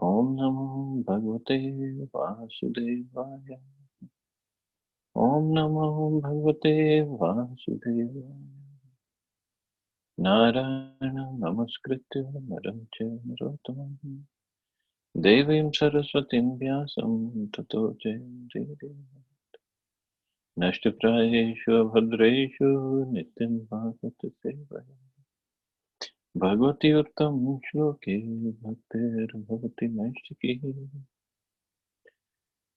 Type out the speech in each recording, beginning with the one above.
Om Namo Bhagavate Vasudevaya. Om Namo Bhagavate Vasudevaya. Narayana Namaskritya Naram Narottamam Devim Saraswatim Vyasam Tato Jayante Nashtaprayeshu Bhadreshu Nityam Bhagavata Sevaya Bhagavati Uttam Shloke Bhaktir Bhagavati Naishtaki.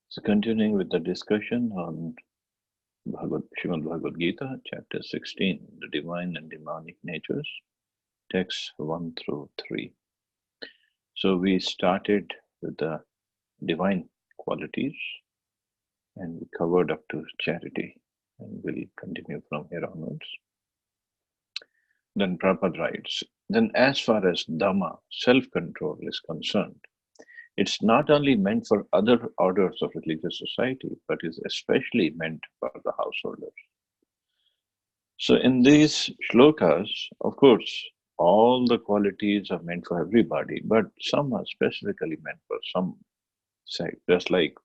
So continuing with the discussion on Srimad Bhagavad Gita, chapter 16, the divine and demonic natures, texts 1 through 3. So we started with the divine qualities and we covered up to charity, and we'll continue from here onwards. Then Prabhupada writes, then as far as Dhamma, self-control, is concerned, it's not only meant for other orders of religious society, but is especially meant for the householders. So in these shlokas, of course, all the qualities are meant for everybody, but some are specifically meant for some sect. Just like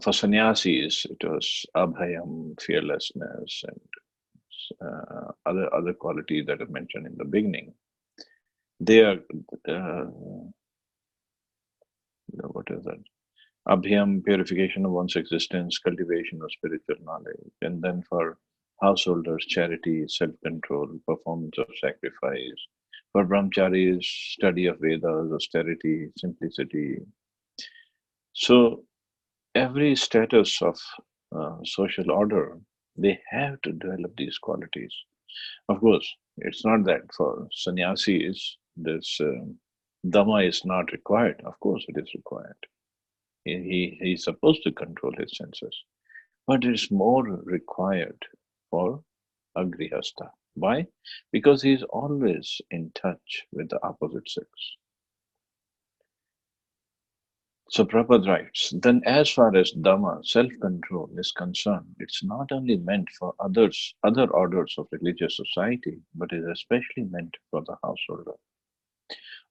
for sannyasis, it was abhayam, fearlessness, and other qualities that are mentioned in the beginning. They are, what is that? Abhyam, purification of one's existence, cultivation of spiritual knowledge. And then for householders, charity, self-control, performance of sacrifice. For brahmacharis, study of Vedas, austerity, simplicity. So every status of social order, they have to develop these qualities. Of course, it's not that for sannyasis, this Dhamma is not required. Of course, it is required. He's supposed to control his senses, but it is more required for a grihastha. Why? Because he is always in touch with the opposite sex. So Prabhupada writes, then as far as Dhamma, self-control, is concerned, it's not only meant for other orders of religious society, but is especially meant for the householder.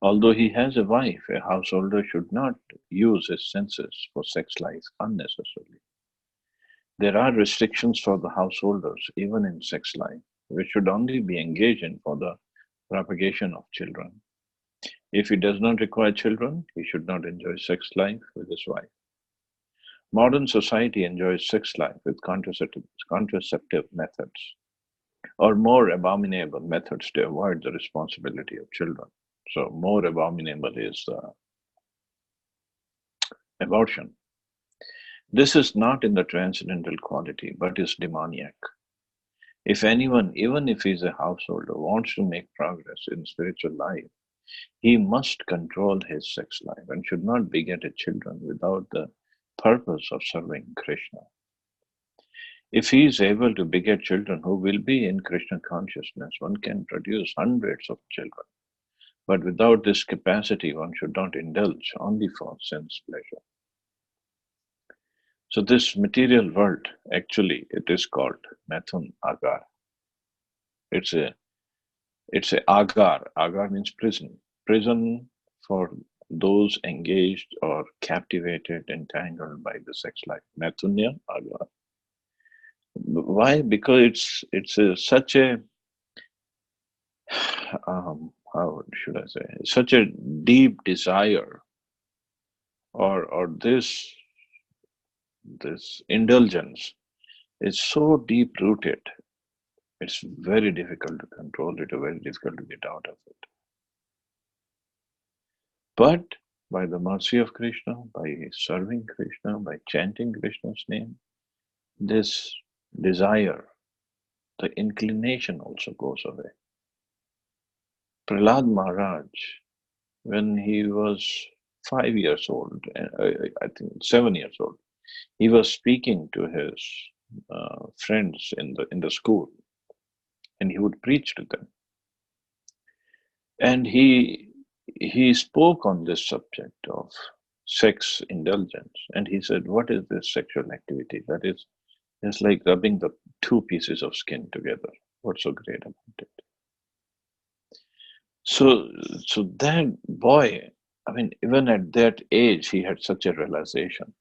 Although he has a wife, a householder should not use his senses for sex life unnecessarily. There are restrictions for the householders, even in sex life, which should only be engaged in for the propagation of children. If he does not require children, he should not enjoy sex life with his wife. Modern society enjoys sex life with contraceptive methods, or more abominable methods to avoid the responsibility of children. So more abominable is abortion. This is not in the transcendental quality, but is demoniac. If anyone, even if he is a householder, wants to make progress in spiritual life, he must control his sex life and should not beget children without the purpose of serving Krishna. If he is able to beget children who will be in Krishna consciousness, one can produce hundreds of children. But without this capacity, one should not indulge only for sense pleasure. So this material world, actually, it is called Mathun Agar. It's a agar. Agar means prison. Prison for those engaged or captivated, entangled by the sex life. Mathunya Agar. Why? Because it's such a how should I say, such a deep desire, or this indulgence is so deep rooted. It's very difficult to control it, or very difficult to get out of it. But by the mercy of Krishna, by serving Krishna, by chanting Krishna's name, this desire, the inclination also goes away. Prahlad Maharaj, when he was 5 years old, I think 7 years old, he was speaking to his friends in the school, and he would preach to them. And he spoke on this subject of sex indulgence, and he said, what is this sexual activity? That is, it's like rubbing the two pieces of skin together. What's so great about it? So that boy, I mean, even at that age, he had such a realization.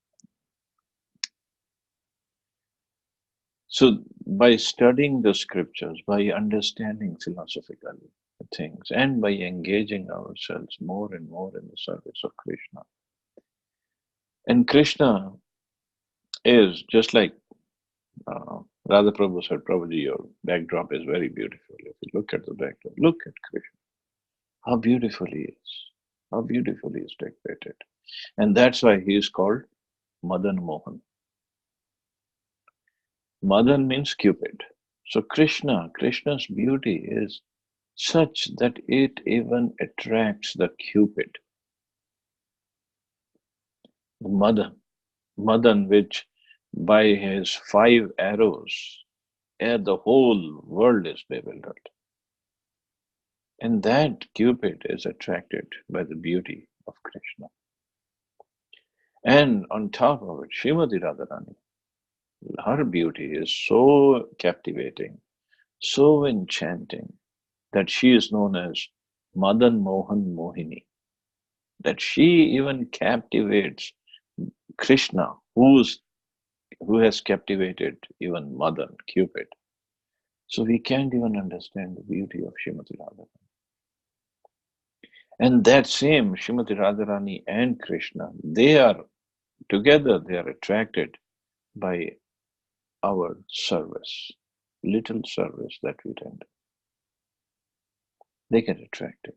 So, by studying the scriptures, by understanding philosophically things, and by engaging ourselves more and more in the service of Krishna, and Krishna is just like Radha Prabhu said, Prabhuji, your backdrop is very beautiful. If you look at the backdrop, look at Krishna, how beautiful he is, how beautifully he is decorated. And that's why he is called Madan Mohan. Madan means Cupid. So Krishna's beauty is such that it even attracts the Cupid. The Madan, which by his 5 arrows, the whole world is bewildered. And that Cupid is attracted by the beauty of Krishna. And on top of it, Srimati Radharani, her beauty is so captivating, so enchanting, that she is known as Madan Mohan Mohini. That she even captivates Krishna, who has captivated even Madan, Cupid. So we can't even understand the beauty of Srimati Radharani. And that same Srimati Radharani and Krishna, they are together, they are attracted by our service, little service that we render. They get attracted.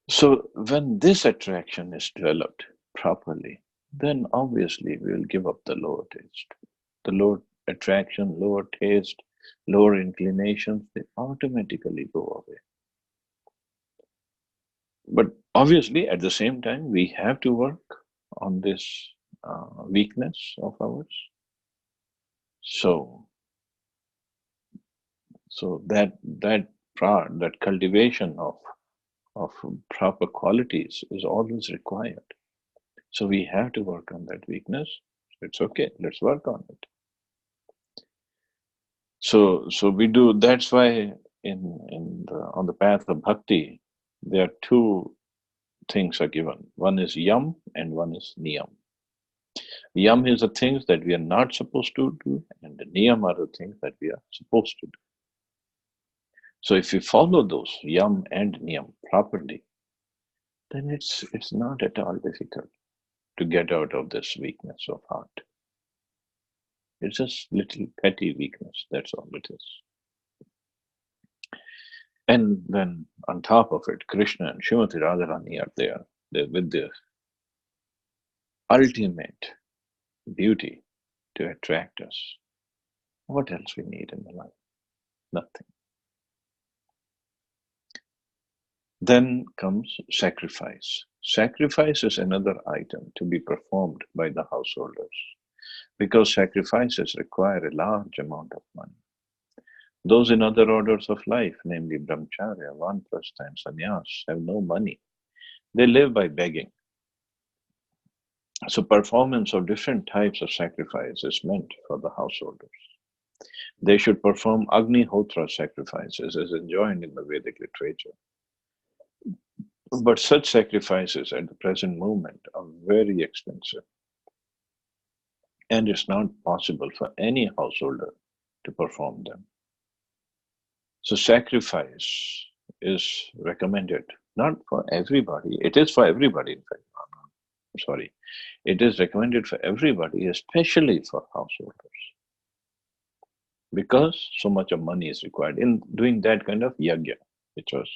So when this attraction is developed properly, then obviously we will give up the lower taste. The lower attraction, lower taste, lower inclinations, they automatically go away. But obviously, at the same time, we have to work on this weakness of ours. So that cultivation of proper qualities is always required. So we have to work on that weakness. It's okay. Let's work on it. So we do. That's why on the path of bhakti, there are two things are given. One is yam and one is niyam. Yam is the things that we are not supposed to do, and the niyam are the things that we are supposed to do. So if we follow those yam and niyam properly, then it's not at all difficult to get out of this weakness of heart. It's just little petty weakness, that's all it is. And then on top of it, Krishna and Srimati Radharani are there. They're with the ultimate beauty to attract us. What else we need in the life? Nothing. Then comes sacrifice. Sacrifice is another item to be performed by the householders, because sacrifices require a large amount of money. Those in other orders of life, namely brahmacharya, vanprastha, and sannyas, have no money. They live by begging. So performance of different types of sacrifice is meant for the householders. They should perform Agnihotra sacrifices as enjoined in the Vedic literature. But such sacrifices at the present moment are very expensive, and it's not possible for any householder to perform them. So sacrifice is recommended, not for everybody. It is for everybody, in fact. I'm sorry. It is recommended for everybody, especially for householders, because so much of money is required in doing that kind of yajna, which was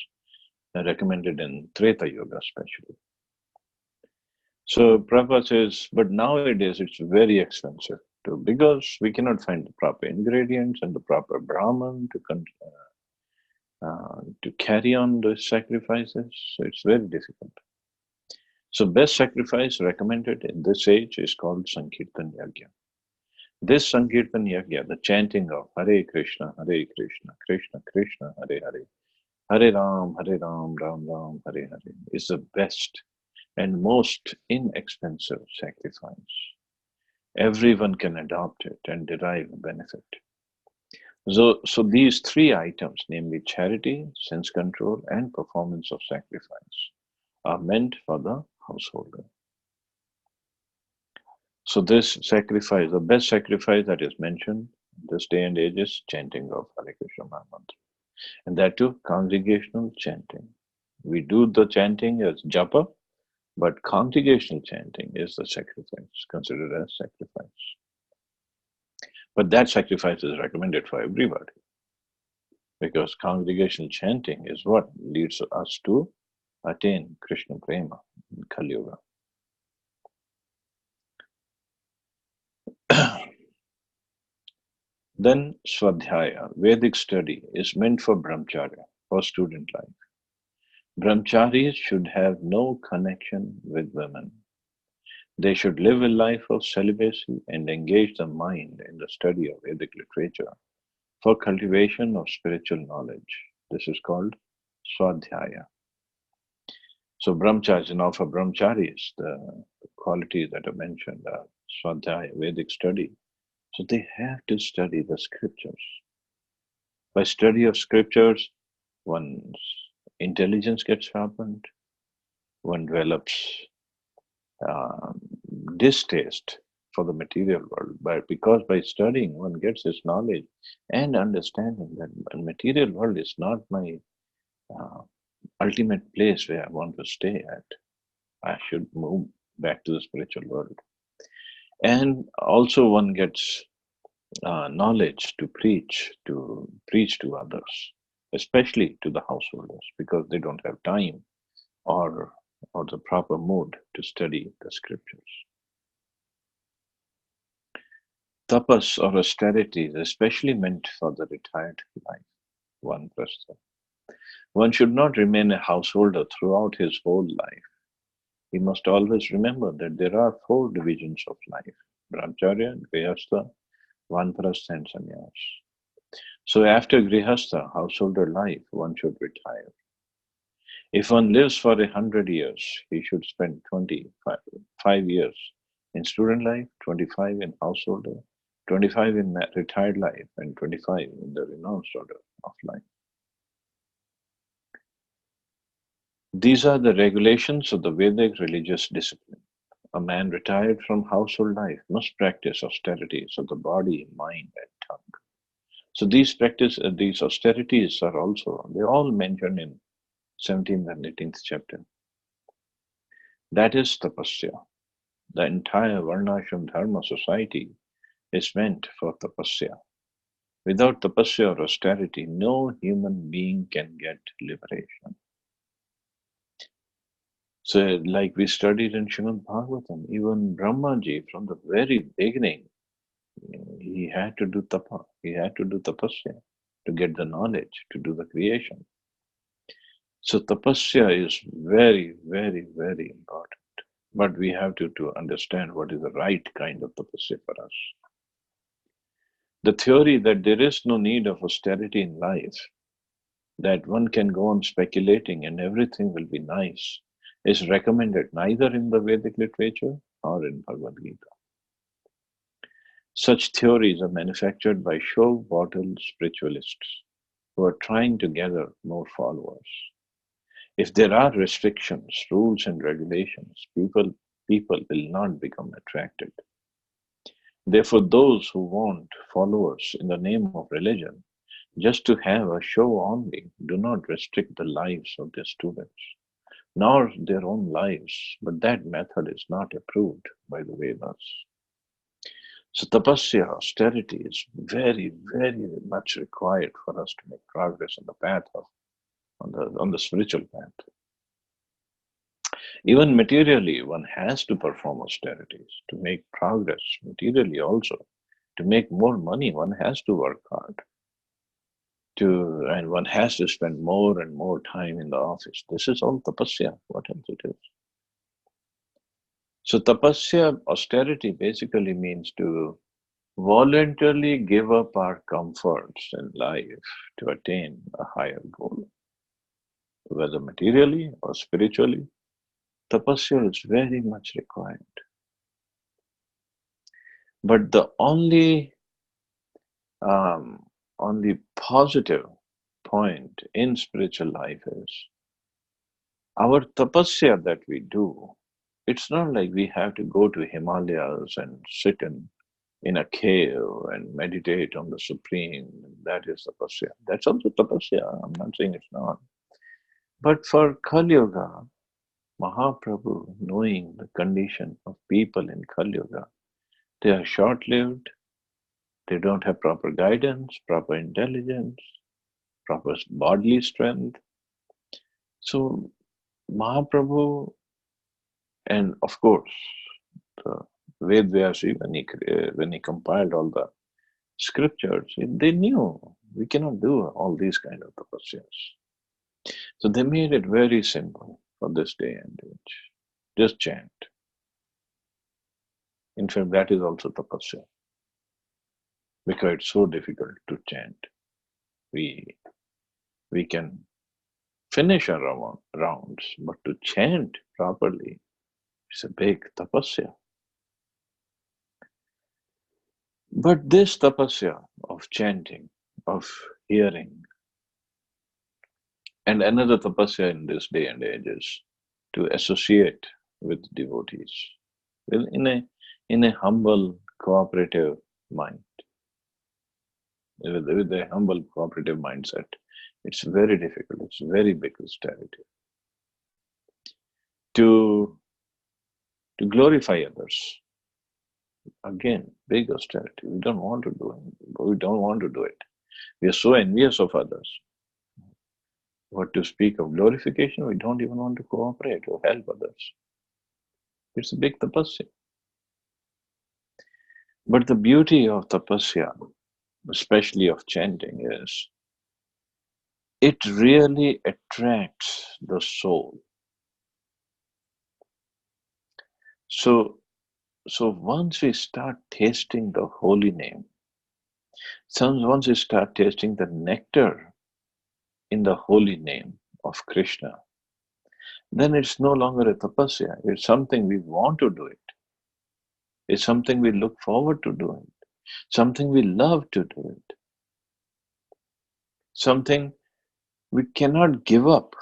recommended in Treta Yoga especially. So Prabhupada says, but nowadays it's very expensive too, because we cannot find the proper ingredients and the proper Brahman to carry on those sacrifices. So it's very difficult. So best sacrifice recommended in this age is called Sankirtan Yajna. This Sankirtan Yajna, the chanting of Hare Krishna, Krishna Krishna, Hare Hare, Hare Ram, Ram Ram, Hare Hare, is the best and most inexpensive sacrifice. Everyone can adopt it and derive benefit. So these three items, namely charity, sense control, and performance of sacrifice, are meant for the householder. So this sacrifice, the best sacrifice that is mentioned this day and age is chanting of Hare Krishna Mahamantra. And that too, congregational chanting. We do the chanting as japa, but congregational chanting is the sacrifice, considered as sacrifice. But that sacrifice is recommended for everybody because congregational chanting is what leads us to attain Krishna Prema in Kali Yuga. Then Swadhyaya, Vedic study, is meant for brahmacharya, for student life. Brahmacharis should have no connection with women. They should live a life of celibacy and engage the mind in the study of Vedic literature for cultivation of spiritual knowledge. This is called Swadhyaya. So brahmacharis, now for brahmacharis, the qualities that are mentioned are Swadhyaya, Vedic study. So they have to study the scriptures. By study of scriptures, one's intelligence gets sharpened, one develops um, distaste for the material world, but because by studying one gets this knowledge and understanding that the material world is not my uh, ultimate place where I want to stay at. I should move back to the spiritual world. And also one gets knowledge to preach to others, especially to the householders, because they don't have time or or the proper mood to study the scriptures. Tapas or austerity is especially meant for the retired life. One person. One should not remain a householder throughout his whole life. He must always remember that there are four divisions of life: brahmacharya, grihastha, vanprastha, and sannyas. So after grihastha, householder life, one should retire. If one lives for 100 years, he should spend 25 years in student life, 25 in householder, 25 in retired life, and 25 in the renounced order of life. These are the regulations of the Vedic religious discipline. A man retired from household life must practice austerities of the body, mind, and tongue. So these austerities are also, they're all mentioned in 17th and 18th chapter. That is tapasya. The entire Varnashram Dharma society is meant for tapasya. Without tapasya or austerity, no human being can get liberation. So, like we studied in Srimad Bhagavatam, even Brahmaji from the very beginning, he had to do tapa, he had to do tapasya to get the knowledge, to do the creation. So tapasya is very, very, very important. But we have to understand what is the right kind of tapasya for us. The theory that there is no need of austerity in life, that one can go on speculating and everything will be nice, is recommended neither in the Vedic literature or in Bhagavad Gita. Such theories are manufactured by show bottle spiritualists who are trying to gather more followers. If there are restrictions, rules, and regulations, people will not become attracted. Therefore, those who want followers in the name of religion, just to have a show only, do not restrict the lives of their students, nor their own lives, but that method is not approved by the Vedas. So tapasya, austerity, is very, very much required for us to make progress on the path of on the spiritual path. Even materially, one has to perform austerities to make progress. Materially also, to make more money, one has to work hard. And one has to spend more and more time in the office. This is all tapasya. What else it is? So tapasya, austerity, basically means to voluntarily give up our comforts in life to attain a higher goal, whether materially or spiritually. Tapasya is very much required. But the only only positive point in spiritual life is our tapasya that we do. It's not like we have to go to Himalayas and sit in a cave and meditate on the Supreme. That is tapasya. That's also tapasya. I'm not saying it's not. But for Kali Yuga, Mahaprabhu, knowing the condition of people in Kali Yuga, they are short lived, they don't have proper guidance, proper intelligence, proper bodily strength. So, Mahaprabhu, and of course, the Ved Vyasi, when he compiled all the scriptures, they knew we cannot do all these kind of tapasyas. So they made it very simple for this day and age. Just chant. In fact, that is also tapasya because it's so difficult to chant. We we can finish our rounds, but to chant properly, it's a big tapasya. But this tapasya of chanting, of hearing, and another tapasya in this day and age is to associate with devotees in a humble, cooperative mind, with a humble, cooperative mindset. It's very difficult. It's very big austerity to glorify others. Again, big austerity. We don't want to do it. We don't want to do it. We are so envious of others. But to speak of glorification, we don't even want to cooperate or help others. It's a big tapasya. But the beauty of tapasya, especially of chanting, is it really attracts the soul. So, so once we start tasting the holy name, once we start tasting the nectar in the holy name of Krishna, then it's no longer a tapasya. It's something we want to do it. It's something we look forward to doing. Something we love to do it. Something we cannot give up.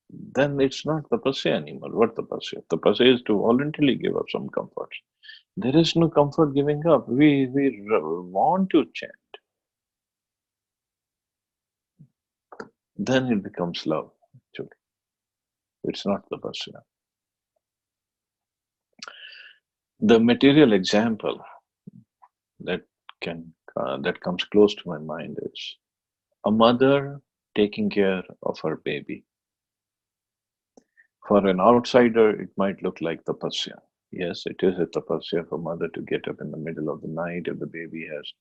Then it's not tapasya anymore. What tapasya? Tapasya is to voluntarily give up some comforts. There is no comfort giving up. We want to chant. Then it becomes love, actually. It's not tapasya. The material example that that comes close to my mind is a mother taking care of her baby. For an outsider, it might look like tapasya. Yes, it is a tapasya for mother to get up in the middle of the night if the baby has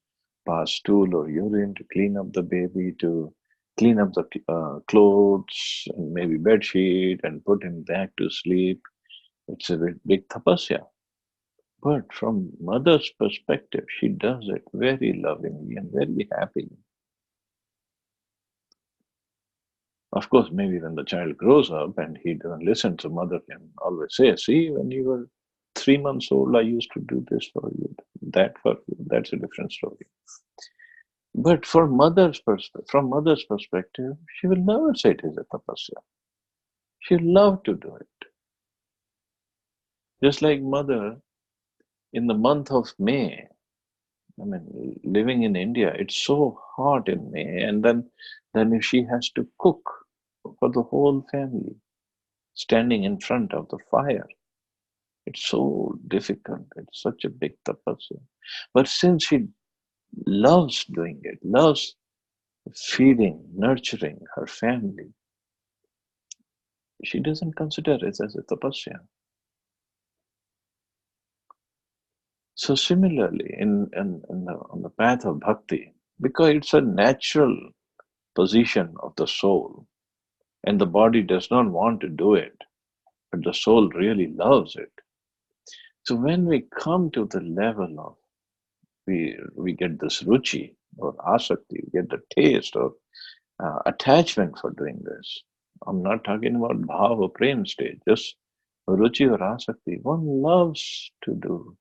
passed stool or urine, to clean up the baby, to clean up the clothes and maybe bed sheet and put him back to sleep. It's a big tapasya. But from mother's perspective, she does it very lovingly and very happily. Of course, maybe when the child grows up and he doesn't listen, so mother can always say, see, when you were 3 months old, I used to do this for you, that for you. That's a different story. But from mother's perspective, she will never say it is a tapasya. She'll love to do it. Just like mother, in the month of May, I mean, living in India, it's so hot in May, and then if she has to cook for the whole family, standing in front of the fire, it's so difficult. It's such a big tapasya. But since she loves doing it, loves feeding, nurturing her family, she doesn't consider it as a tapasya. So similarly, on the path of bhakti, because it's a natural position of the soul, and the body does not want to do it, but the soul really loves it. So when we come to the level of we get this ruchi or asakti, we get the taste or attachment for doing this. I'm not talking about bhav or prem stage, just ruchi or asakti. One loves to do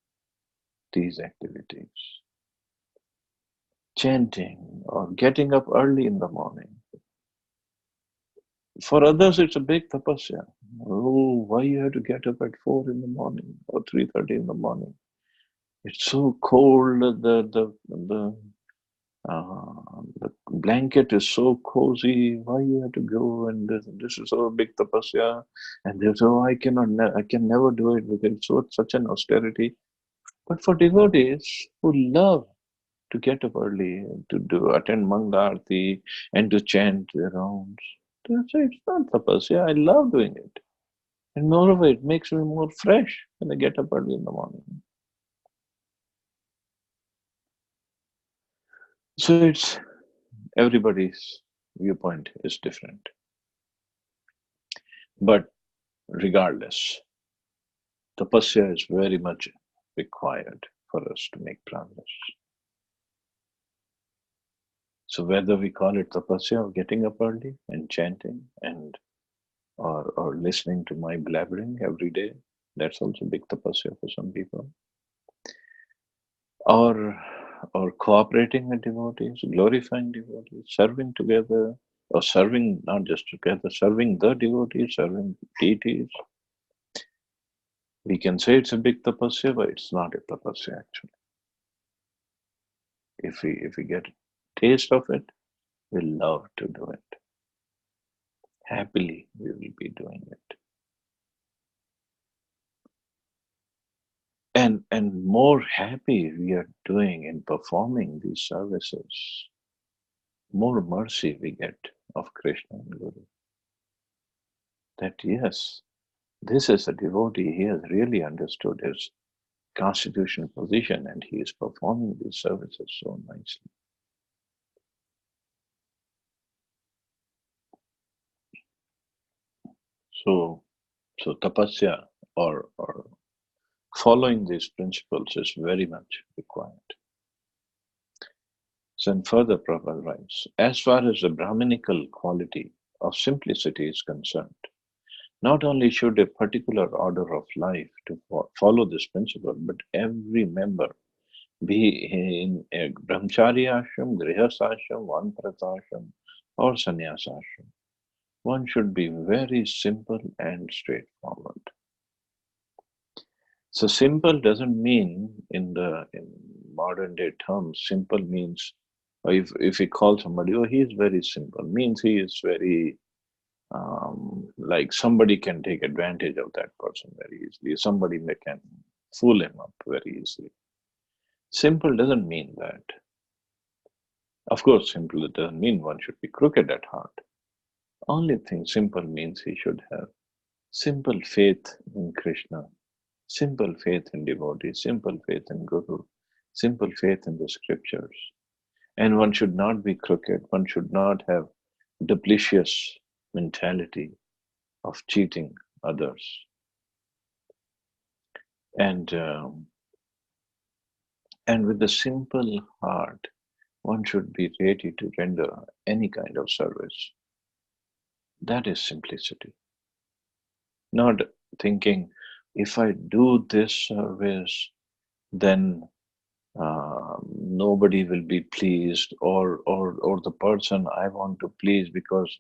these activities. chanting, or getting up early in the morning. For others, it's a big tapasya. Oh, why you have to get up at 4 in the morning or 3:30 in the morning? It's so cold. The blanket is so cozy. Why you have to go? And this is so big tapasya. And they say, oh, I can never do it because it's such an austerity. But for devotees who love to get up early, to attend Mangala Aarti, and to chant their rounds, they say it's not tapasya. I love doing it. And moreover, it makes me more fresh when I get up early in the morning. So it's everybody's viewpoint is different. But regardless, tapasya is very much required for us to make progress. So whether we call it tapasya or getting up early and chanting and or listening to my blabbering every day, that's also big tapasya for some people. Or cooperating with devotees, glorifying devotees, serving together, or serving not just together, serving the devotees, serving deities. We can say it's a big tapasya, but it's not a tapasya actually. If we get a taste of it, we love to do it. Happily we will be doing it. And more happy we are doing in performing these services, more mercy we get of Krishna and Guru. That yes, this is a devotee, he has really understood his constitutional position and he is performing these services so nicely. So tapasya or following these principles is very much required. So and further Prabhupada writes, as far as the Brahminical quality of simplicity is concerned, not only should a particular order of life to follow this principle, but every member be in a brahmacharya ashram, grihastha ashram, vanprastha ashram, or sannyasa ashram. One should be very simple and straightforward. So simple doesn't mean in modern day terms, simple means if we call somebody, oh, he is very simple, means he is very like somebody can take advantage of that person very easily. Somebody can fool him up very easily. Simple doesn't mean that. Of course, simple doesn't mean one should be crooked at heart. Only thing simple means he should have simple faith in Krishna, simple faith in devotees, simple faith in Guru, simple faith in the scriptures. And one should not be crooked, one should not have duplicitous mentality of cheating others. And with a simple heart, one should be ready to render any kind of service. That is simplicity. Not thinking, if I do this service, then nobody will be pleased, or the person I want to please because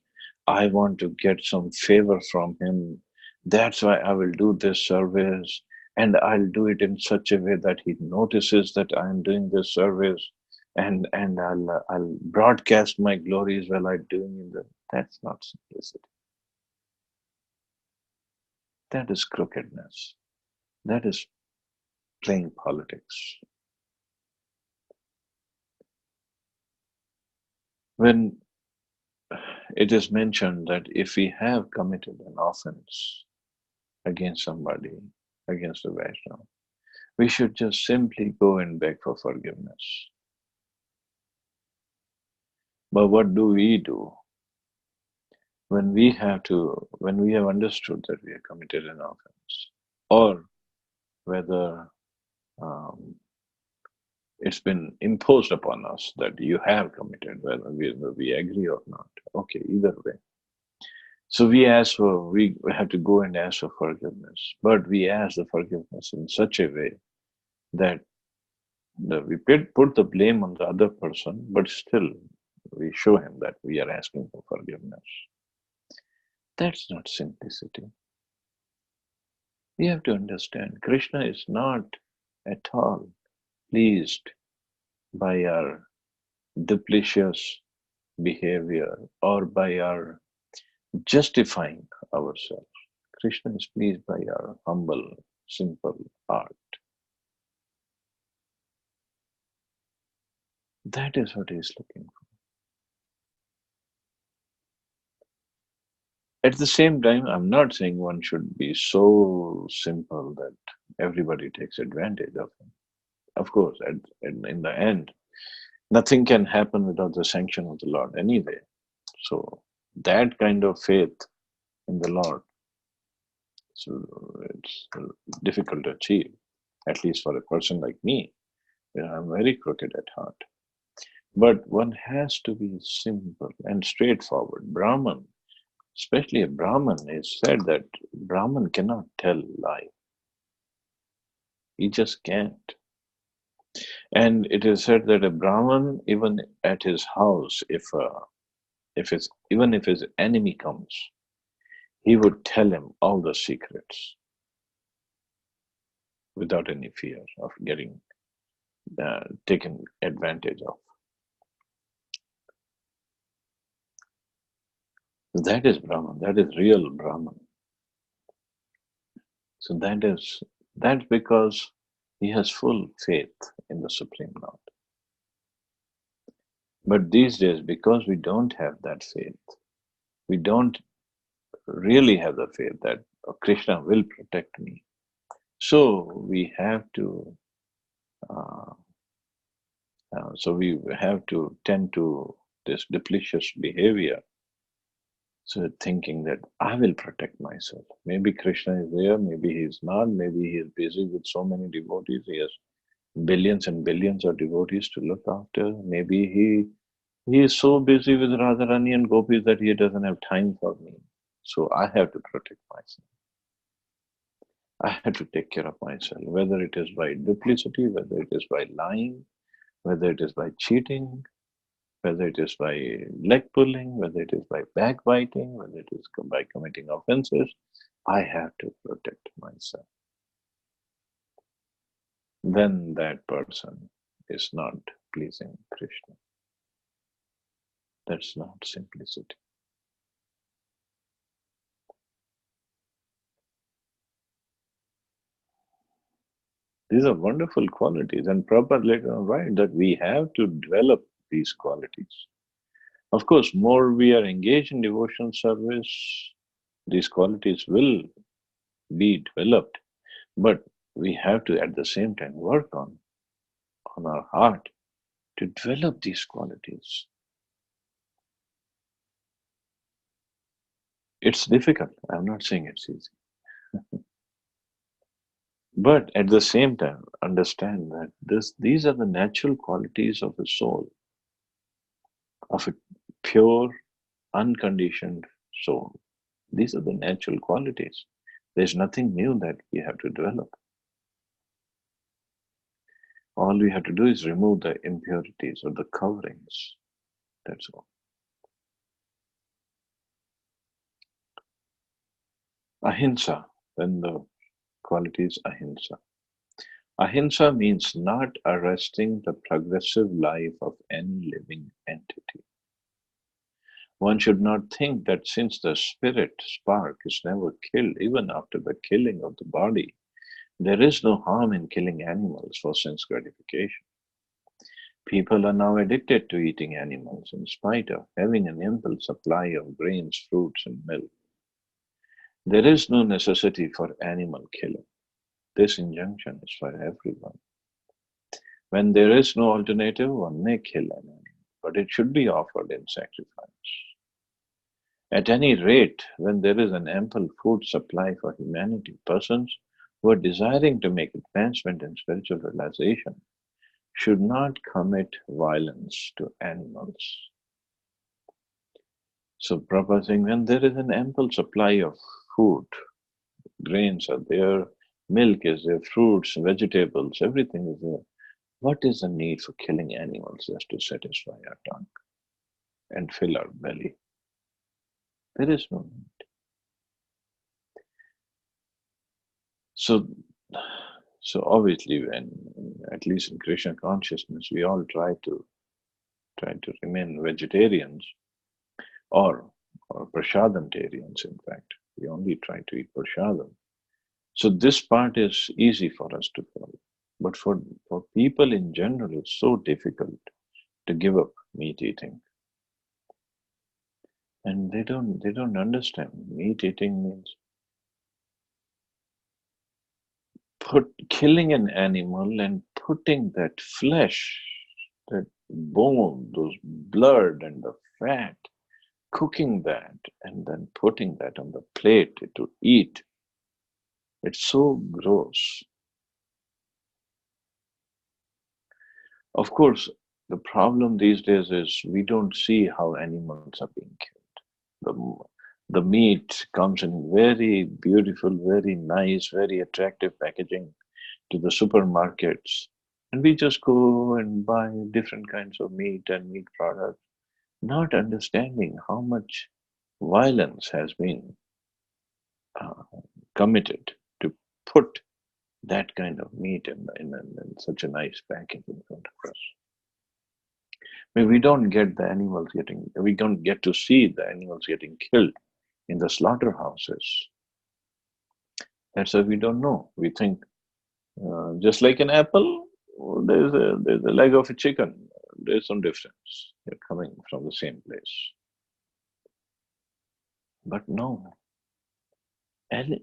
I want to get some favor from him. That's why I will do this service, and I'll do it in such a way that he notices that I'm doing this service, and I'll broadcast my glories while I'm doing it. That's not simplicity. That is crookedness. That is playing politics. When it is mentioned that if we have committed an offense against somebody, against a Vaishnava, we should just simply go and beg for forgiveness. But what do we do when we have understood that we have committed an offense, or whether um, it's been imposed upon us that you have committed, whether we agree or not? Okay, either way. So we have to go and ask for forgiveness, but we ask the forgiveness in such a way that We put the blame on the other person, but still we show him that we are asking for forgiveness. That's not simplicity. We have to understand Krishna is not at all pleased by our duplicitous behavior or by our justifying ourselves. Krishna is pleased by our humble, simple heart. That is what he is looking for. At the same time, I'm not saying one should be so simple that everybody takes advantage of him. Of course, in the end, nothing can happen without the sanction of the Lord anyway. So that kind of faith in the Lord, so it's difficult to achieve, at least for a person like me. I'm very crooked at heart. But one has to be simple and straightforward. Brahman, especially a Brahman, is said that Brahman cannot tell lie. He just can't. And it is said that a Brahman, even at his house, even if his enemy comes, he would tell him all the secrets without any fear of getting taken advantage of. That is Brahman. That is real Brahman. So that's because he has full faith in the Supreme Lord. But these days, because we don't have that faith, we don't really have the faith that Krishna will protect me. So we have to uh, tend to this duplicitous behavior. So thinking that I will protect myself. Maybe Krishna is there, maybe he's not, maybe he is busy with so many devotees. He has billions and billions of devotees to look after. Maybe he is so busy with Radharani and gopis that he doesn't have time for me. So I have to protect myself. I have to take care of myself, whether it is by duplicity, whether it is by lying, whether it is by cheating, whether it is by leg pulling, whether it is by backbiting, whether it is by committing offenses. I have to protect myself. Then that person is not pleasing Krishna. That's not simplicity. These are wonderful qualities, and Prabhupada later on write that we have to develop these qualities. Of course, more we are engaged in devotional service, these qualities will be developed, but we have to at the same time work on our heart to develop these qualities. It's difficult. I'm not saying it's easy. But at the same time, understand that these are the natural qualities of the soul, of a pure, unconditioned soul. These are the natural qualities. There's nothing new that we have to develop. All we have to do is remove the impurities or the coverings. That's all. Ahimsa, when the quality is ahimsa. Ahimsa means not arresting the progressive life of any living entity. One should not think that since the spirit spark is never killed, even after the killing of the body, there is no harm in killing animals for sense gratification. People are now addicted to eating animals in spite of having an ample supply of grains, fruits, and milk. There is no necessity for animal killing. This injunction is for everyone. When there is no alternative, one may kill an animal, but it should be offered in sacrifice. At any rate, when there is an ample food supply for humanity, persons who are desiring to make advancement in spiritual realization should not commit violence to animals. So Prabhupada saying, when there is an ample supply of food, grains are there, milk is there, fruits, vegetables, everything is there. What is the need for killing animals just to satisfy our tongue and fill our belly? There is no need. So, so obviously, when at least in Krishna consciousness, we all try to remain vegetarians or prasadamtarians. In fact, we only try to eat prasadam. So this part is easy for us to follow. But for people in general, it's so difficult to give up meat eating. And they don't understand. Meat eating means killing an animal and putting that flesh, that bone, those blood and the fat, cooking that and then putting that on the plate to eat. It's so gross. Of course, the problem these days is we don't see how animals are being killed. The meat comes in very beautiful, very nice, very attractive packaging to the supermarkets. And we just go and buy different kinds of meat and meat products, not understanding how much violence has been uh, committed to put that kind of meat in such a nice package in front of us. I mean, we don't get to see the animals getting killed in the slaughterhouses. That's why we don't know. We think, just like an apple, there's a leg of a chicken. There's some difference. They're coming from the same place. But no,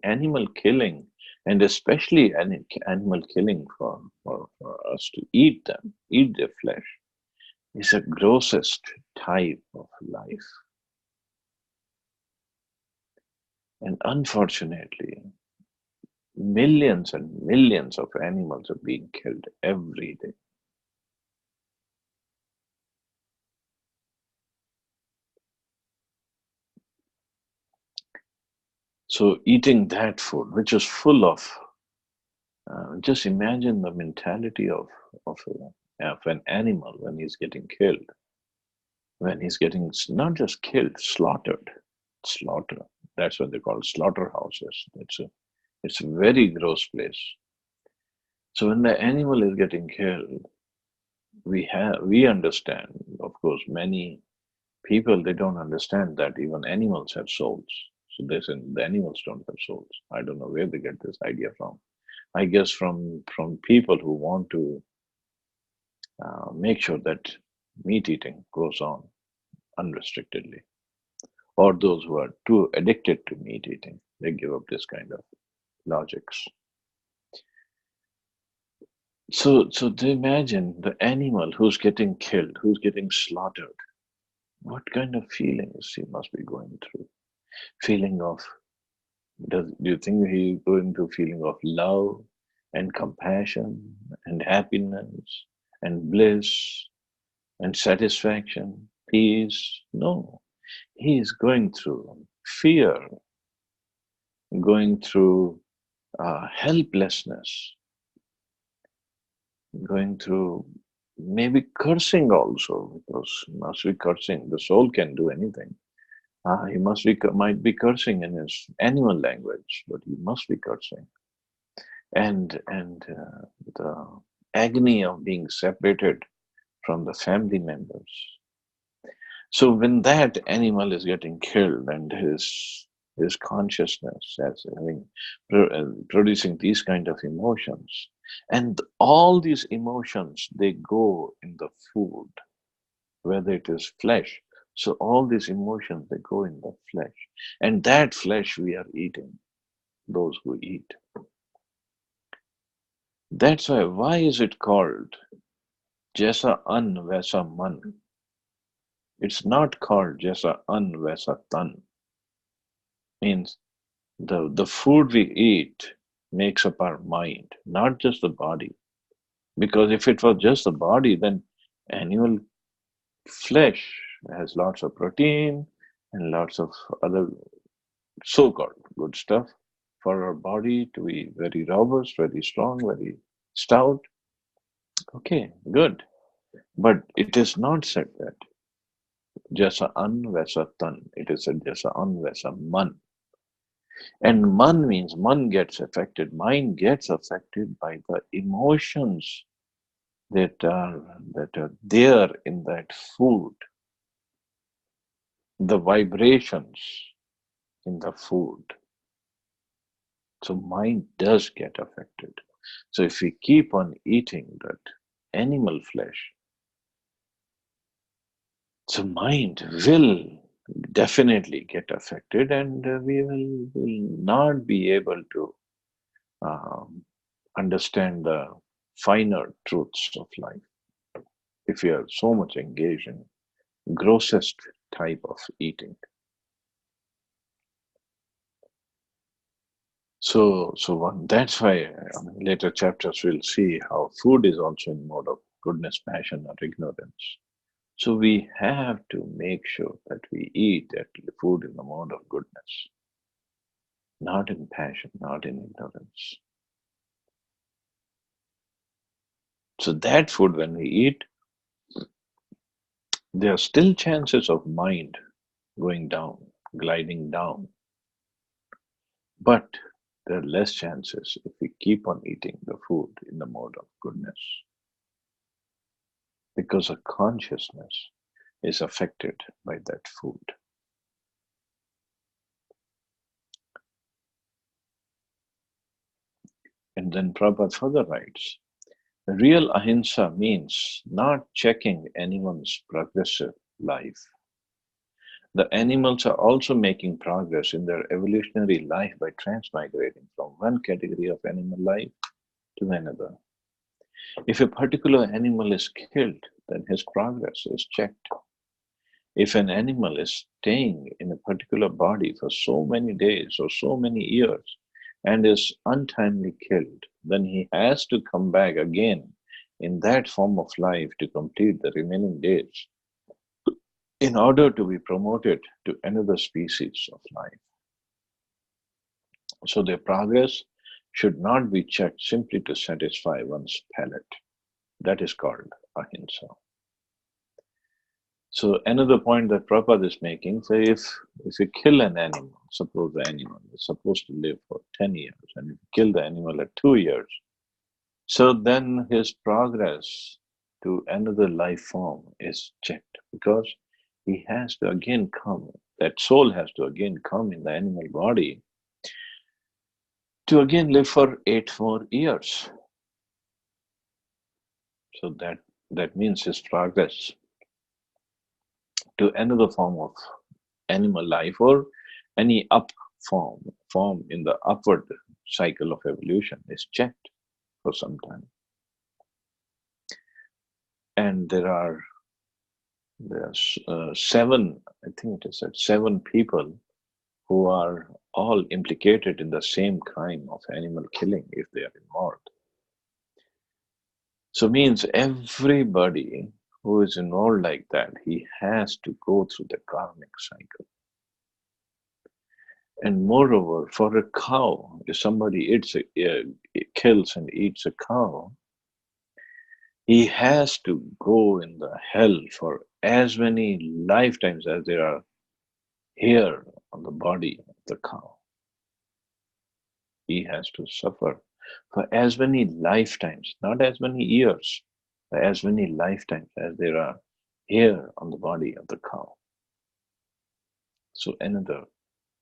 animal killing, and especially animal killing for us to eat them, eat their flesh, is the grossest type of life. And unfortunately, millions and millions of animals are being killed every day. So eating that food, which is full of, just imagine the mentality of an animal when he's getting killed, when he's getting not just killed, slaughtered, slaughter. That's what they call slaughterhouses. It's a very gross place. So when the animal is getting killed, we understand. Of course, many people they don't understand that even animals have souls. So they say the animals don't have souls. I don't know where they get this idea from. I guess from people who want to make sure that meat eating goes on unrestrictedly, or those who are too addicted to meat eating, they give up this kind of logics. So they imagine the animal who's getting killed, who's getting slaughtered. What kind of feelings he must be going through? Feeling of do you think he's going through feeling of love and compassion and happiness and bliss and satisfaction, peace? No, he is going through fear, going through helplessness, going through maybe cursing also, because he must be cursing. The soul can do anything. He might be cursing in his animal language, but he must be cursing. And the agony of being separated from the family members. So when that animal is getting killed and his consciousness as having producing these kind of emotions, and all these emotions they go in the food, whether it is flesh. So all these emotions they go in the flesh, and that flesh we are eating. Those who eat. That's why is it called Jaisa An Vaisa Man? It's not called Jaisa An Vaisa Tan. Means the food we eat makes up our mind, not just the body. Because if it was just the body, then animal flesh has lots of protein and lots of other so-called good stuff for our body to be very robust, very strong, very stout. Okay, good. But it is not said that jasa an vaisa tan. It is said jasa an vaisa man. And man means man gets affected. Mind gets affected by the emotions that are there in that food, the vibrations in the food. So mind does get affected. So if we keep on eating that animal flesh, so mind will definitely get affected, and we will not be able to um, understand the finer truths of life if we are so much engaged in grossest type of eating. That's why later chapters we'll see how food is also in mode of goodness, passion, or ignorance. So we have to make sure that we eat that food in the mode of goodness, not in passion, not in ignorance. So that food, when we eat, there are still chances of mind going down, gliding down, but there are less chances if we keep on eating the food in the mode of goodness, because our consciousness is affected by that food. And then Prabhupada further writes, real ahimsa means not checking anyone's progressive life. The animals are also making progress in their evolutionary life by transmigrating from one category of animal life to another. If a particular animal is killed, then his progress is checked. If an animal is staying in a particular body for so many days or so many years and is untimely killed, then he has to come back again in that form of life to complete the remaining days in order to be promoted to another species of life. So their progress should not be checked simply to satisfy one's palate. That is called ahimsa. So another point that Prabhupada is making, say if you kill an animal, suppose the animal is supposed to live for 10 years, and you kill the animal at 2 years, so then his progress to another life form is checked, because he has to again come, that soul has to again come in the animal body to again live for 8 more years. So that means his progress to another form of animal life, or any form in the upward cycle of evolution, is checked for some time. And there's seven, I think it is said, seven people who are all implicated in the same crime of animal killing if they are involved. So means everybody who is involved like that, he has to go through the karmic cycle. And moreover, for a cow, if somebody kills and eats a cow, he has to go in the hell for as many lifetimes as there are hair on the body of the cow. He has to suffer for as many lifetimes, not as many years, but as many lifetimes as there are hair on the body of the cow. So another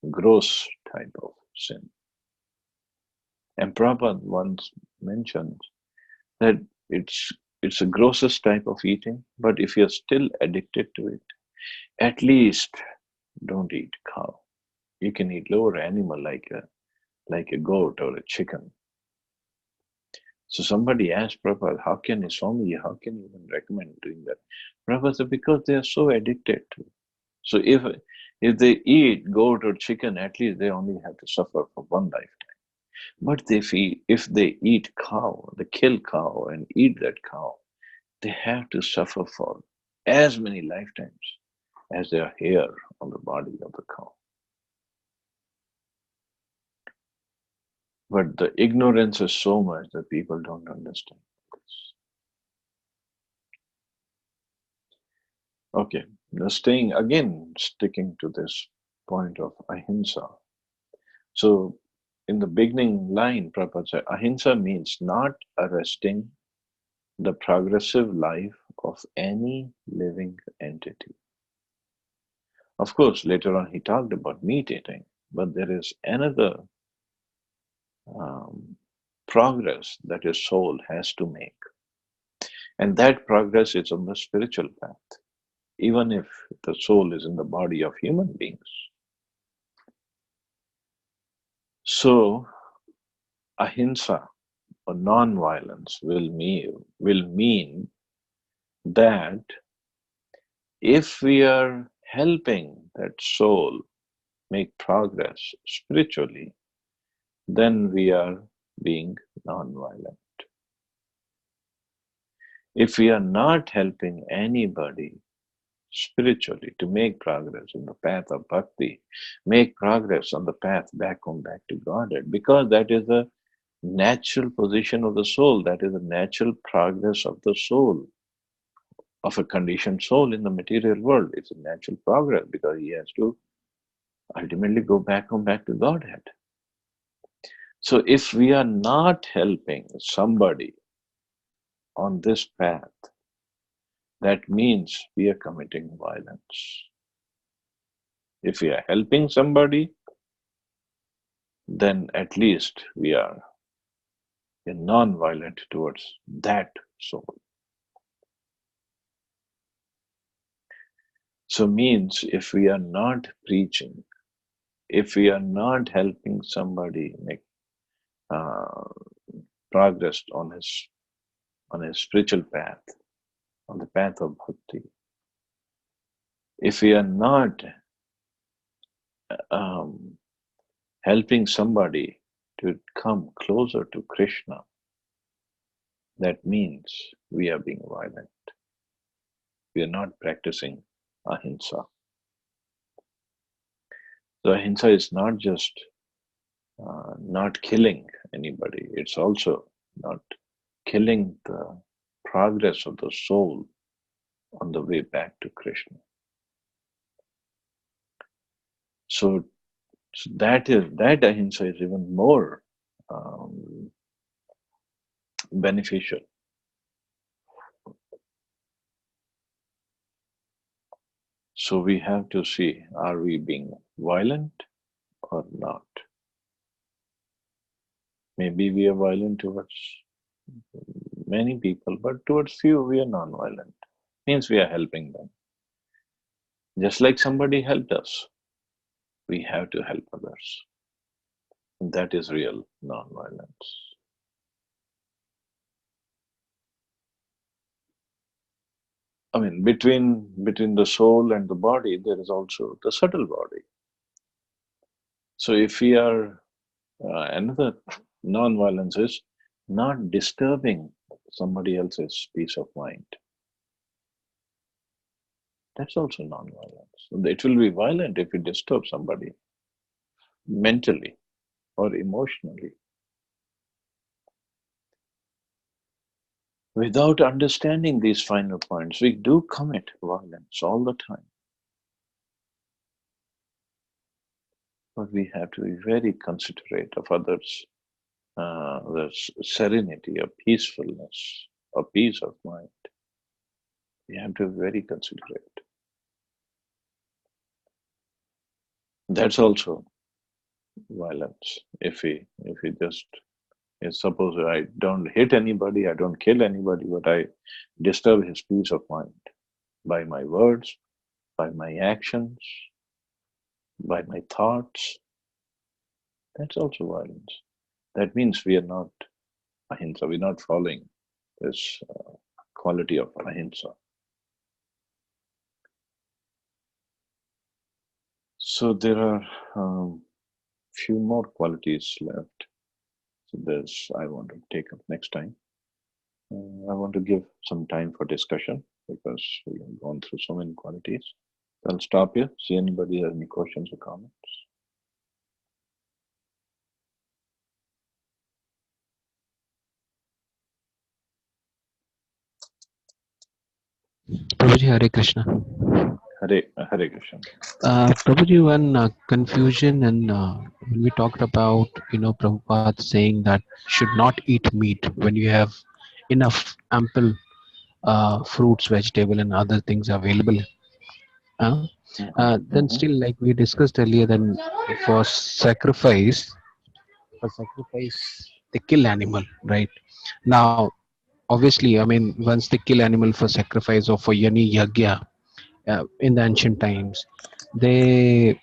gross type of sin. And Prabhupada once mentioned that it's it's a grossest type of eating, but if you're still addicted to it, at least don't eat cow. You can eat lower animal like a goat or a chicken. So somebody asked Prabhupada, how can you even recommend doing that? Prabhupada said, because they are so addicted to it. So if they eat goat or chicken, at least they only have to suffer for one lifetime. But if they eat cow, they kill cow and eat that cow, they have to suffer for as many lifetimes as there are hair on the body of the cow. But the ignorance is so much that people don't understand this. Okay, now sticking to this point of ahimsa. So, in the beginning line, Prabhupada said, ahimsa means not arresting the progressive life of any living entity. Of course, later on he talked about meat eating, but there is another um, progress that a soul has to make. And that progress is on the spiritual path, even if the soul is in the body of human beings. So, ahimsa or non-violence will mean that if we are helping that soul make progress spiritually, then we are being non-violent. If we are not helping anybody spiritually to make progress on the path of bhakti, make progress on the path back home, back to Godhead, because that is the natural position of the soul, that is the natural progress of the soul, of a conditioned soul in the material world. It's a natural progress because he has to ultimately go back home, back to Godhead. So if we are not helping somebody on this path, that means we are committing violence. If we are helping somebody, then at least we are non-violent towards that soul. So means if we are not preaching, if we are not helping somebody make uh, progress on his spiritual path, on the path of bhakti, if we are not um, helping somebody to come closer to Krishna, that means we are being violent. We are not practicing ahimsa. So ahimsa is not just not killing anybody, it's also not killing the progress of the soul on the way back to Krishna. So, that ahimsa is even more beneficial. So we have to see, are we being violent or not? Maybe we are violent towards many people, but towards few we are non-violent. Means we are helping them. Just like somebody helped us, we have to help others. That is real non-violence. I mean, between the soul and the body, there is also the subtle body. So if we are another non-violence is not disturbing somebody else's peace of mind. That's also non-violence. It will be violent if you disturb somebody mentally or emotionally. Without understanding these finer points, we do commit violence all the time. But we have to be very considerate of others, the serenity, of peacefulness, of peace of mind. We have to be very considerate. That's also violence. If we just suppose I don't hit anybody, I don't kill anybody, but I disturb his peace of mind by my words, by my actions, by my thoughts, that's also violence. That means we are not ahimsa, we're not following this quality of ahimsa. So there are few more qualities left. So this I want to take up next time. I want to give some time for discussion because we have gone through so many qualities. I'll stop here. See anybody has any questions or comments. Prabhuji, Hare Krishna. Hare Krishna. Prabhuji, one confusion, and when we talked about, Prabhupada saying that should not eat meat when you have enough ample fruits, vegetable, and other things available. Uh, Hmm. then Hmm. still, like we discussed earlier, then for sacrifice, they kill animal, right? Now, obviously, I mean, once they kill animal for sacrifice or for yani yagya in the ancient times, they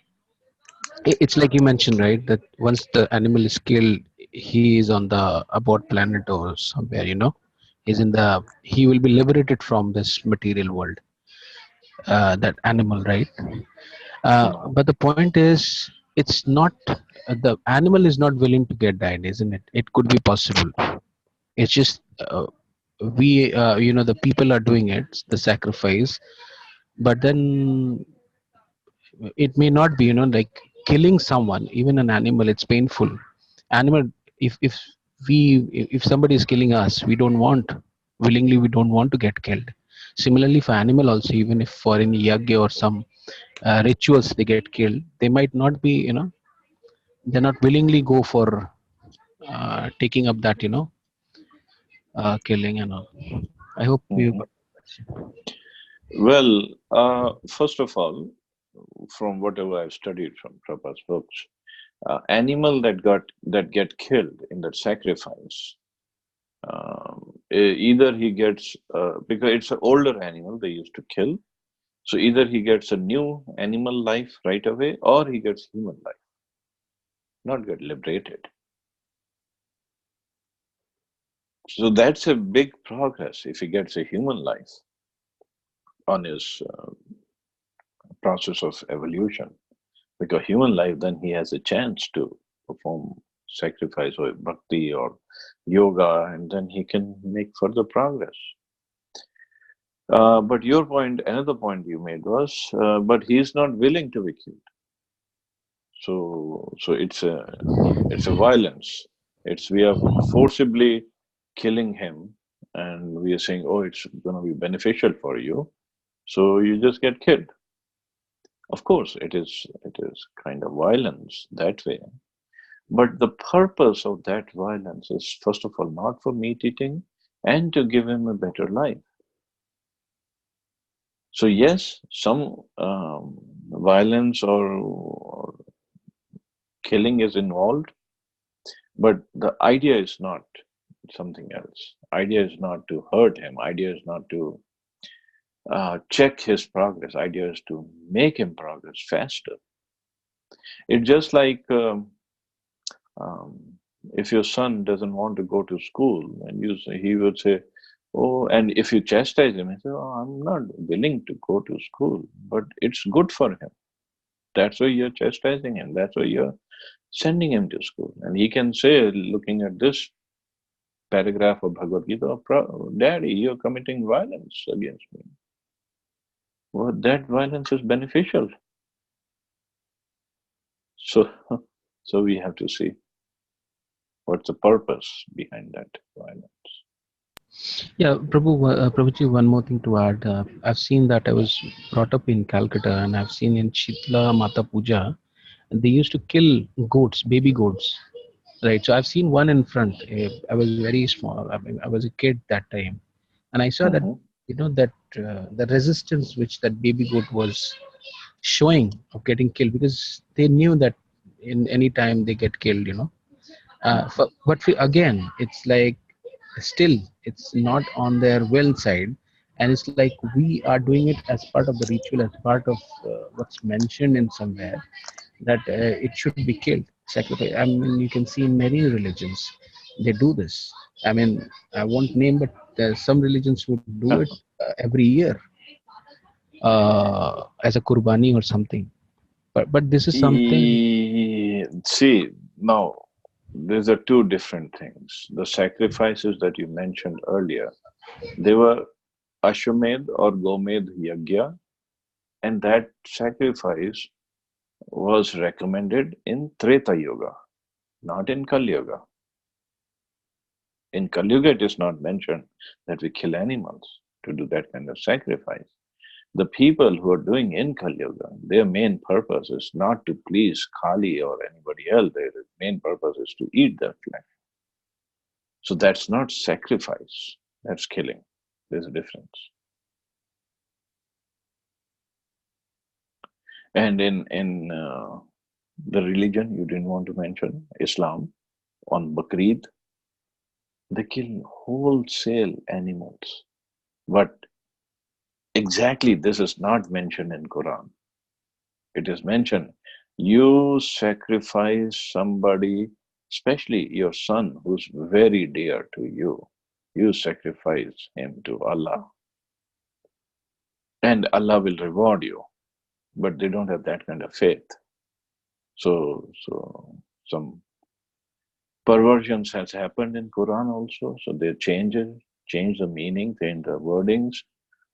it's like you mentioned, right, that once the animal is killed, he is on the abort planet or somewhere, he's in the he will be liberated from this material world, that animal, right? No. But the point is, it's not the animal is not willing to get died, isn't it? It could be possible. It's just we the people are doing it, the sacrifice, but then it may not be, like killing someone, even an animal, it's painful. Animal, if we if somebody is killing us, we don't want, willingly we don't want to get killed. Similarly for animal also, even if for any yagya or some rituals they get killed, they might not be, they're not willingly go for taking up that, killing and all. I hope you Hmm. got. Well, first of all, from whatever I've studied from Prabhupada's books, animal that get killed in that sacrifice, either he gets because it's an older animal they used to kill, so either he gets a new animal life right away, or he gets human life, not get liberated. So that's a big progress if he gets a human life on his process of evolution. Because human life, then he has a chance to perform sacrifice or bhakti or yoga, and then he can make further progress. But your point, another point you made was, but he is not willing to be killed. So it's a violence. It's we are forcibly killing him, and we are saying, oh, it's going to be beneficial for you. So you just get killed. Of course, it is kind of violence that way. But the purpose of that violence is, first of all, not for meat eating and to give him a better life. So, yes, some violence or killing is involved, but the idea is not something else. Idea is not to hurt him. Idea is not to check his progress. Idea is to make him progress faster. It's just like um, if your son doesn't want to go to school, and he would say, "Oh," and if you chastise him, he say, "Oh, I'm not willing to go to school, but it's good for him." That's why you're chastising him. That's why you're sending him to school. And he can say, looking at this paragraph of Bhagavad Gita, "Daddy, you're committing violence against me." Well, that violence is beneficial. So, so we have to see what's the purpose behind that violence. Yeah, Prabhuji, one more thing to add. I've seen that. I was brought up in Calcutta, and I've seen in Chitla Mata Puja, they used to kill goats, baby goats, right? So I've seen one in front. I was very small. I mean, I was a kid that time, and I saw that, Hmm. that the resistance which that baby goat was showing of getting killed, because they knew that in any time they get killed, again, it's like still it's not on their will side, and it's like we are doing it as part of the ritual, as part of what's mentioned in somewhere, that it should be killed, sacrifice. I mean, you can see in many religions they do this. I mean, I won't name, but there's some religions would do it every year, as a kurbani or something. But this is something. See, now these are two different things. The sacrifices that you mentioned earlier, they were Ashwamedh or Gomedh Yagya, and that sacrifice was recommended in Treta Yoga, not in Kali Yuga. In Kali Yuga, it is not mentioned that we kill animals to do that kind of sacrifice. The people who are doing in Kali Yuga, their main purpose is not to please Kali or anybody else. Their main purpose is to eat their flesh. So that's not sacrifice, that's killing. There's a difference. And in the religion you didn't want to mention, Islam, on Bakrid, they kill wholesale animals. But exactly this is not mentioned in Quran. It is mentioned, you sacrifice somebody, especially your son who's very dear to you. You sacrifice him to Allah, and Allah will reward you. But they don't have that kind of faith. So some perversions has happened in Quran also. So they change the meaning, change the wordings.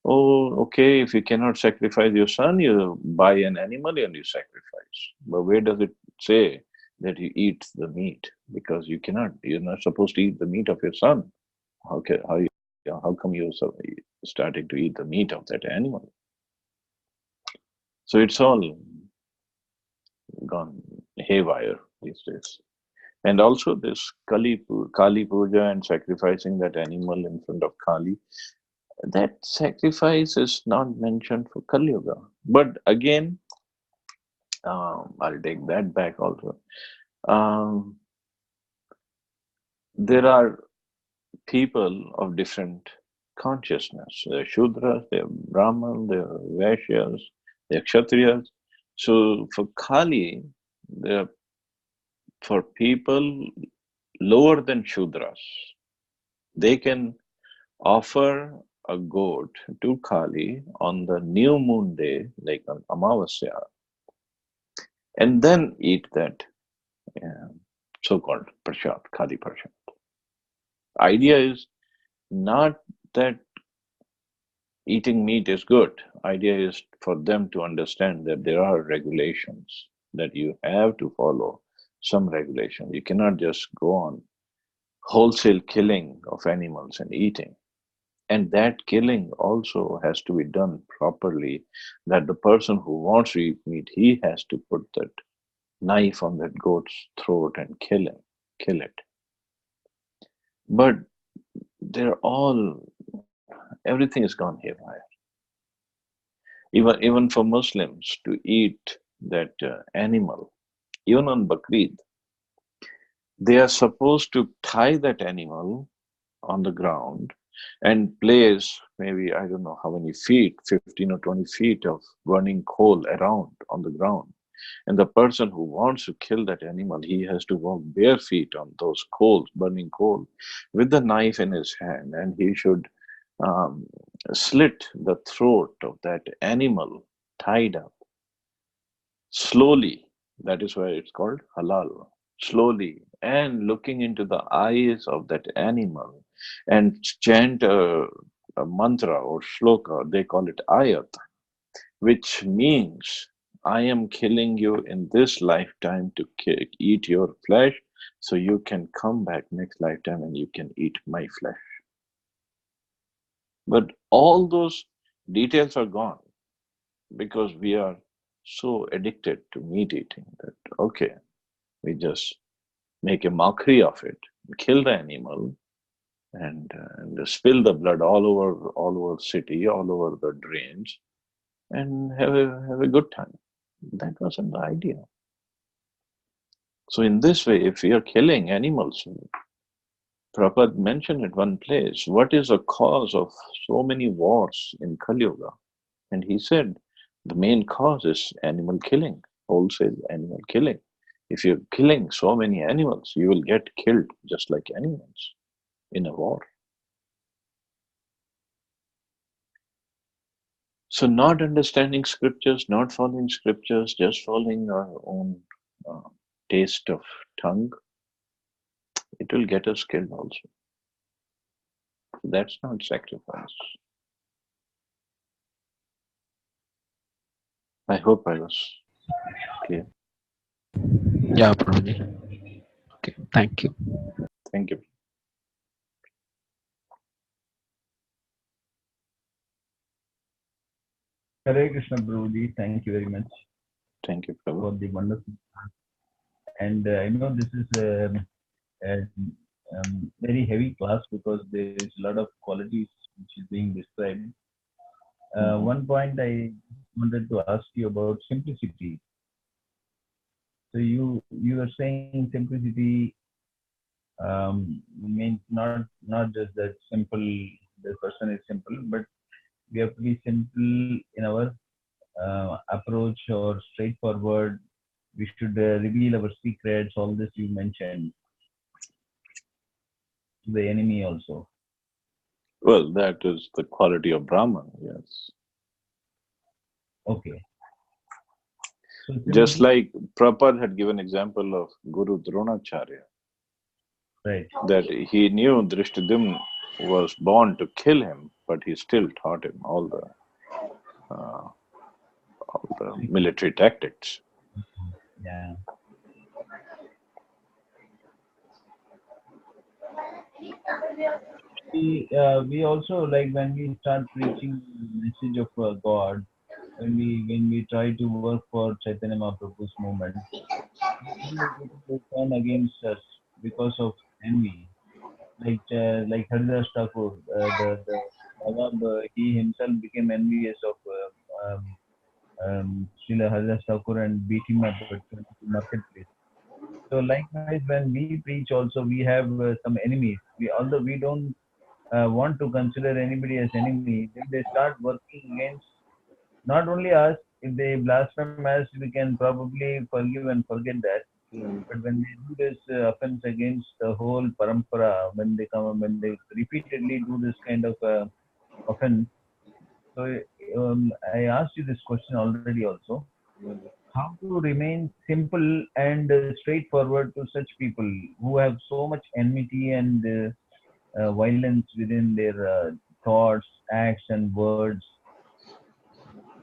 Oh, okay, if you cannot sacrifice your son, you buy an animal and you sacrifice. But where does it say that you eat the meat? Because you're not supposed to eat the meat of your son. How come you're starting to eat the meat of that animal? So it's all gone haywire these days. And also this Kali Puja and sacrificing that animal in front of Kali, that sacrifice is not mentioned for Kali Yuga. But again, I'll take that back also. Um, there are people of different consciousness. There are Shudras, there are Brahman, there are Vaishyas, there are Kshatriyas. So for Kali, there are, for people lower than Shudras, they can offer a goat to Kali on the new moon day, like on Amavasya, and then eat that so-called prasad, Kali prasad. Idea is not that eating meat is good. Idea is for them to understand that there are regulations, that you have to follow some regulation. You cannot just go on wholesale killing of animals and eating. And that killing also has to be done properly, that the person who wants to eat meat, he has to put that knife on that goat's throat and kill it. But they're all, everything is gone haywire. Even for Muslims to eat that animal, even on Bakrid, they are supposed to tie that animal on the ground and place maybe, I don't know how many feet, 15 or 20 feet of burning coal around on the ground. And the person who wants to kill that animal, he has to walk bare feet on those coals, burning coal, with the knife in his hand, and he should um, slit the throat of that animal tied up slowly. That is why it's called halal. Slowly, and looking into the eyes of that animal, and chant a mantra or shloka, they call it ayat, which means I am killing you in this lifetime to eat your flesh, so you can come back next lifetime and you can eat my flesh. But all those details are gone because we are so addicted to meat eating that, okay, we just make a mockery of it, kill the animal, and spill the blood all over city, all over the drains, and have a good time. That wasn't the idea. So in this way, if we are killing animals, Prabhupada mentioned at one place, what is the cause of so many wars in Kali Yuga? And he said, the main cause is animal killing, wholesale animal killing. If you're killing so many animals, you will get killed just like animals in a war. So not understanding scriptures, not following scriptures, just following our own uh, taste of tongue, it will get us killed also. That's not sacrifice. I hope I was clear. Yeah, Prabhuji. Okay, thank you. Thank you. Hare Krishna Prabhuji, thank you very much Thank you, Prabhu. for the wonderful. And I know this is a very heavy class because there is a lot of qualities which is being described. One point I wanted to ask you about simplicity. So you are saying simplicity means not just that simple. The person is simple, but we have to be simple in our approach or straightforward. We should reveal our secrets. All this you mentioned to the enemy also. Well, that is the quality of Brahman, yes. Okay. So Just simply, like Prabhupada had given example of Guru Dronacharya, right. that he knew Drishtadyumna was born to kill him, but he still taught him all the military tactics. Yeah. We also like when we start preaching the message of God, when we try to work for Chaitanya Mahaprabhu's movement, people will turn against us because of envy. Like Haridas Thakur, the Nawab, he himself became envious of Srila Haridas Thakur and beat him up at the marketplace. So likewise, when we preach, also we have some enemies. Although we don't want to consider anybody as enemy, then they start working against not only us. If they blaspheme us, we can probably forgive and forget that. But when they do this offense against the whole parampara, when they repeatedly do this kind of offense, so I asked you this question already also. How to remain simple and straightforward to such people who have so much enmity and violence within their thoughts, acts, and words.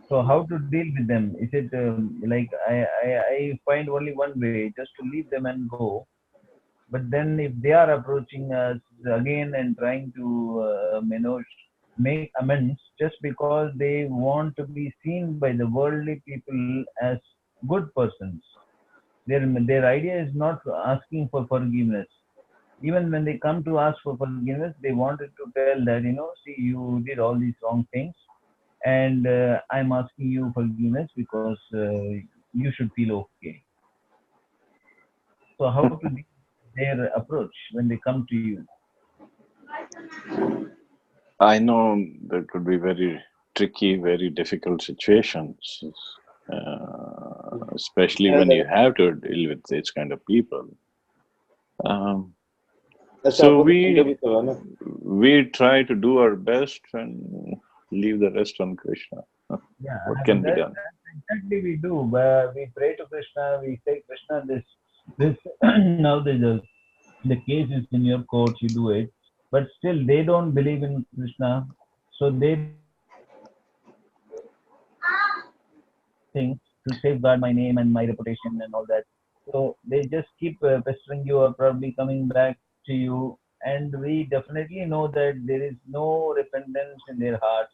So how to deal with them? Is it like I find only one way, just to leave them and go. But then if they are approaching us again and trying to make amends just because they want to be seen by the worldly people as good persons, their idea is not asking for forgiveness. Even when they come to ask for forgiveness, they wanted to tell that, see, you did all these wrong things, and I'm asking you forgiveness because you should feel okay. So how to deal with their approach when they come to you? I know there could be very tricky, very difficult situations, especially when you have to deal with this kind of people. Um, so we try to do our best and leave the rest on Krishna. Yeah, What can be done? that's exactly we do. We pray to Krishna. We say, Krishna, this now the case is in your court. You do it, but still they don't believe in Krishna, so they don't things to safeguard my name and my reputation and all that. So they just keep pestering you or probably coming back to you. And we definitely know that there is no repentance in their heart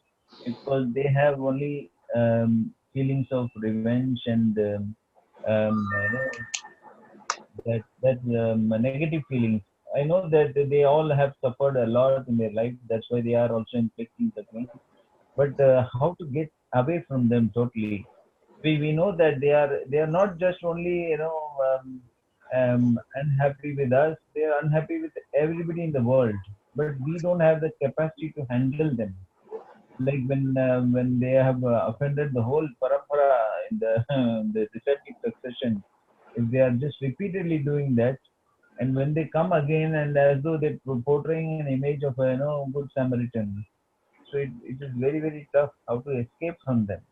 because they have only feelings of revenge and negative feelings. I know that they all have suffered a lot in their life. That's why they are also inflicting suffering. But how to get away from them totally? We know that they are not just only unhappy with us, they are unhappy with everybody in the world, but we don't have the capacity to handle them. Like when they have offended the whole parampara in the the descending succession, if they are just repeatedly doing that, and when they come again and as though they're portraying an image of a good Samaritan, so it is very very tough how to escape from them.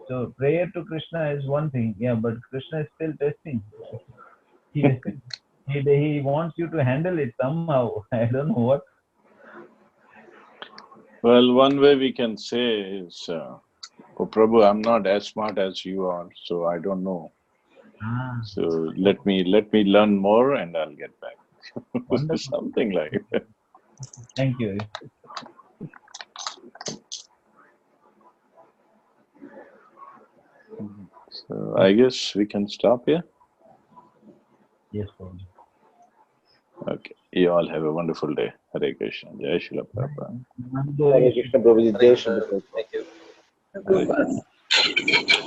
So prayer to Krishna is one thing, yeah, but Krishna is still testing. He he wants you to handle it somehow. I don't know what. Well, one way we can say is, oh Prabhu, I'm not as smart as you are, so I don't know. Ah, So let me learn more, and I'll get back. wonderful. Something like that. Thank you. I guess we can stop here. Yes, Prabhuji. Okay. You all have a wonderful day. Hare Krishna. Jai Shri Prabhupada. Hare Krishna Prabhuji, Jai Shri Prabhupada. Hare Krishna.